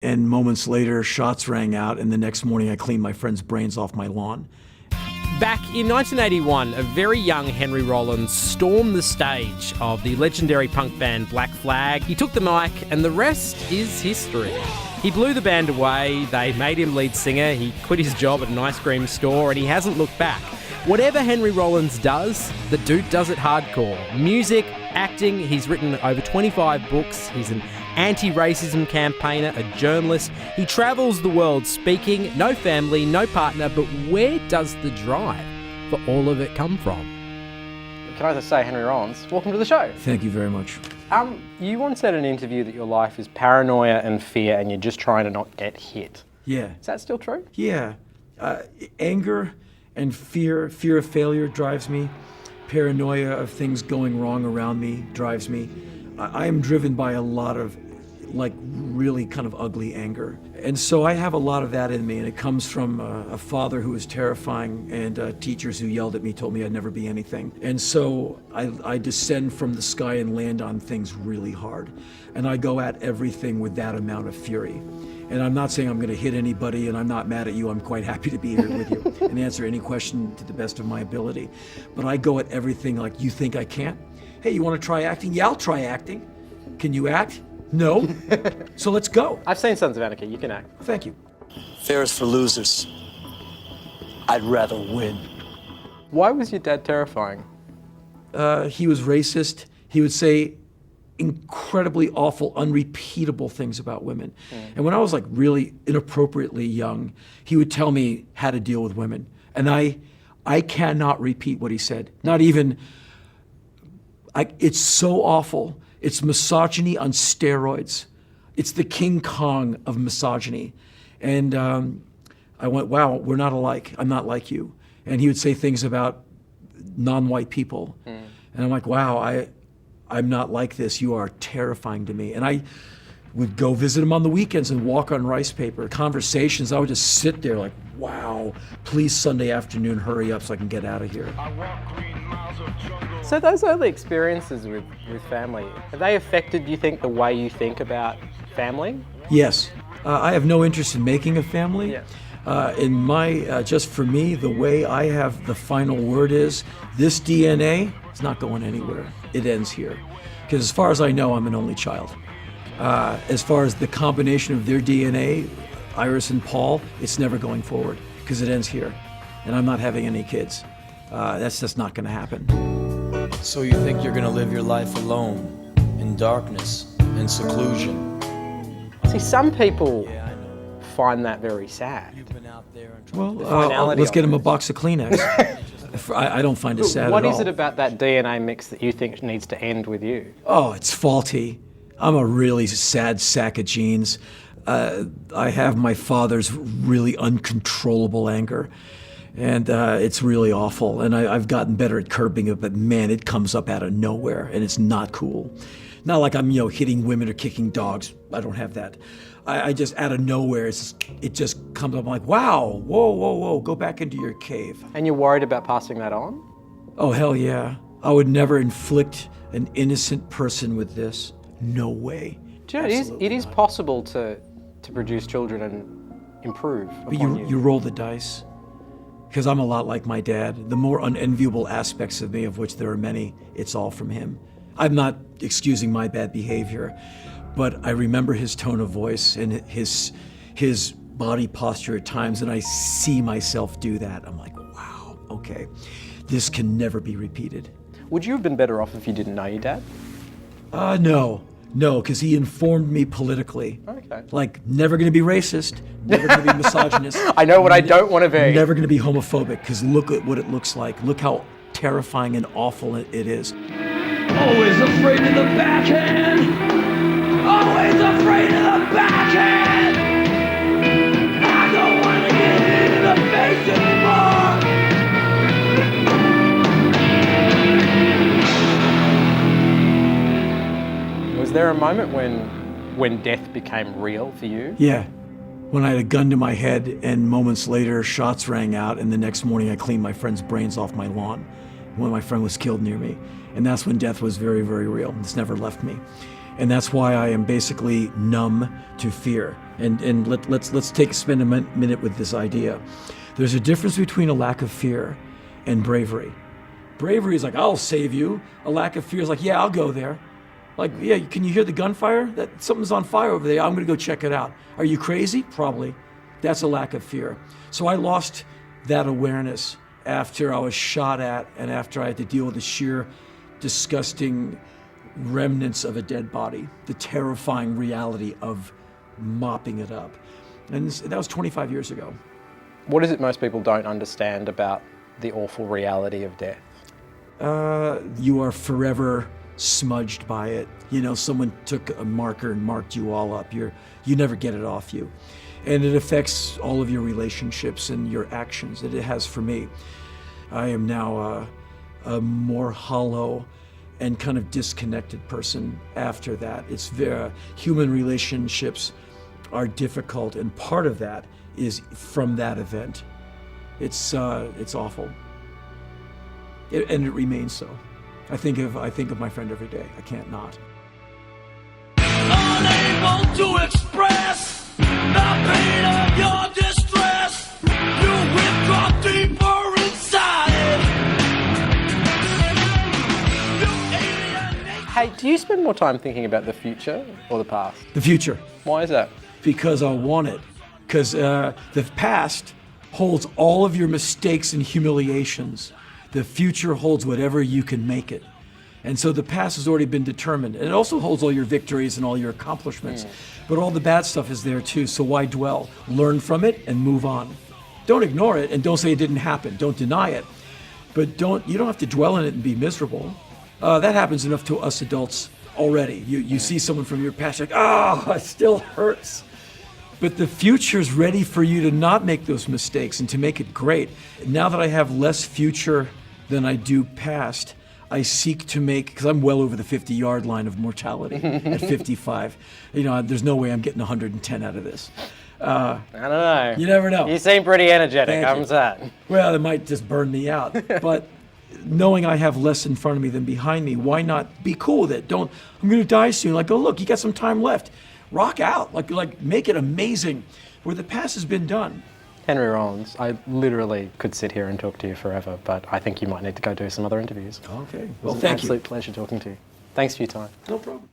and moments later, shots rang out, and the next morning I cleaned my friend's brains off my lawn. Back in 1981, a very young Henry Rollins stormed the stage of the legendary punk band Black Flag. He took the mic, and the rest is history. He blew the band away, they made him lead singer, he quit his job at an ice cream store, and he hasn't looked back. Whatever Henry Rollins does, the dude does it hardcore. Music, acting, he's written over 25 books, he's an anti-racism campaigner, a journalist. He travels the world speaking, no family, no partner, but where does the drive for all of it come from? Can I just say, Henry Rollins, welcome to the show. Thank you very much. You once said in an interview that your life is paranoia and fear and you're just trying to not get hit. Yeah. Is that still true? Yeah. Anger and fear of failure drives me. Paranoia of things going wrong around me drives me. I am driven by a lot of really kind of ugly anger. And so I have a lot of that in me, and it comes from a father who was terrifying and teachers who yelled at me, told me I'd never be anything. And so I descend from the sky and land on things really hard. And I go at everything with that amount of fury. And I'm not saying I'm going to hit anybody, and I'm not mad at you. I'm quite happy to be here with you and answer any question to the best of my ability. But I go at everything like, you think I can't? Hey, you want to try acting? Yeah, I'll try acting. Can you act? No. So let's go. I've seen Sons of Anarchy, you can act. Thank you. Fair is for losers. I'd rather win. Why was your dad terrifying? He was racist. He would say incredibly awful, unrepeatable things about women. And when I was like really inappropriately young, he would tell me how to deal with women. And I cannot repeat what he said. Not even, it's so awful. It's misogyny on steroids. It's the King Kong of misogyny. And I went, wow, we're not alike. I'm not like you. And he would say things about non-white people. And I'm like, wow, I'm not like this. You are terrifying to me. And I would go visit him on the weekends and walk on rice paper. Conversations, I would just sit there like, wow, please Sunday afternoon, hurry up so I can get out of here. So those early experiences with family, have they affected, you think, the way you think about family? Yes. I have no interest in making a family. Yeah. In my, just for me, the way I have the final word is, this DNA is not going anywhere. It ends here. Because as far as I know, I'm an only child. As far as the combination of their DNA, Iris and Paul, it's never going forward because it ends here. And I'm not having any kids. That's just not going to happen. So you think you're gonna live your life alone, in darkness and seclusion? See, some people find that very sad. Well, let's get him a box of Kleenex. I don't find it sad at all. What is it about that DNA mix that you think needs to end with you? Oh, it's faulty. I'm a really sad sack of genes. I have my father's really uncontrollable anger. And it's really awful. And I've gotten better at curbing it, but man, it comes up out of nowhere, and it's not cool. Not like I'm, hitting women or kicking dogs. I don't have that. I just, out of nowhere, it just comes up. I'm like, wow, whoa, go back into your cave. And you're worried about passing that on? Oh, hell yeah. I would never inflict an innocent person with this. No way. Do you know, it is possible to produce children and improve But upon you roll the dice. Because I'm a lot like my dad. The more unenviable aspects of me, of which there are many, it's all from him. I'm not excusing my bad behavior, but I remember his tone of voice and his body posture at times, and I see myself do that. I'm like, wow, okay, this can never be repeated. Would you have been better off if you didn't know your dad? No, because he informed me politically. Okay. Like, never going to be racist, never going to be misogynist. I know what I don't want to be. Never going to be homophobic, because look at what it looks like. Look how terrifying and awful it is. Always afraid of the backhand! Always afraid of the backhand! I don't want to get hit in the face anymore! Was there a moment when death became real for you? Yeah. When I had a gun to my head and moments later shots rang out, and the next morning I cleaned my friend's brains off my lawn when my friend was killed near me. And that's when death was very, very real. It's never left me. And that's why I am basically numb to fear. And let's spend a minute with this idea. There's a difference between a lack of fear and bravery. Bravery is like, I'll save you. A lack of fear is like, yeah, I'll go there. Like, yeah, can you hear the gunfire? Something's on fire over there. I'm gonna go check it out. Are you crazy? Probably. That's a lack of fear. So I lost that awareness after I was shot at and after I had to deal with the sheer disgusting remnants of a dead body, the terrifying reality of mopping it up. And that was 25 years ago. What is it most people don't understand about the awful reality of death? You are forever smudged by it. You know, someone took a marker and marked you all up. You never get it off you. And it affects all of your relationships and your actions that it has for me. I am now a more hollow and kind of disconnected person after that. It's human relationships are difficult, and part of that is from that event. It's awful, and it remains so. I think of my friend every day. I can't not. Unable to express the pain of your distress, you withdraw deeper inside. You alienate. Hey, do you spend more time thinking about the future or the past? The future, Why is that? because I want it. Because the past holds all of your mistakes and humiliations. The future holds whatever you can make it. And so the past has already been determined. And it also holds all your victories and all your accomplishments. But all the bad stuff is there too, so why dwell? Learn from it and move on. Don't ignore it and don't say it didn't happen. Don't deny it. But you don't have to dwell in it and be miserable. That happens enough to us adults already. You see someone from your past, you're like, oh, it still hurts. But the future's ready for you to not make those mistakes and to make it great. Now that I have less future than I do past, I seek to make, because I'm well over the 50-yard line of mortality at 55. You know, there's no way I'm getting 110 out of this. I don't know. You never know. You seem pretty energetic. Thank you. I'm sad. Well, it might just burn me out. But knowing I have less in front of me than behind me, why not be cool with it? I'm going to die soon. Like, oh, look, you got some time left. Rock out. Like make it amazing. Where the past has been done. Henry Rollins, I literally could sit here and talk to you forever, but I think you might need to go do some other interviews. Okay. It Well, was an thank you. absolute pleasure talking to you. Thanks for your time. No problem.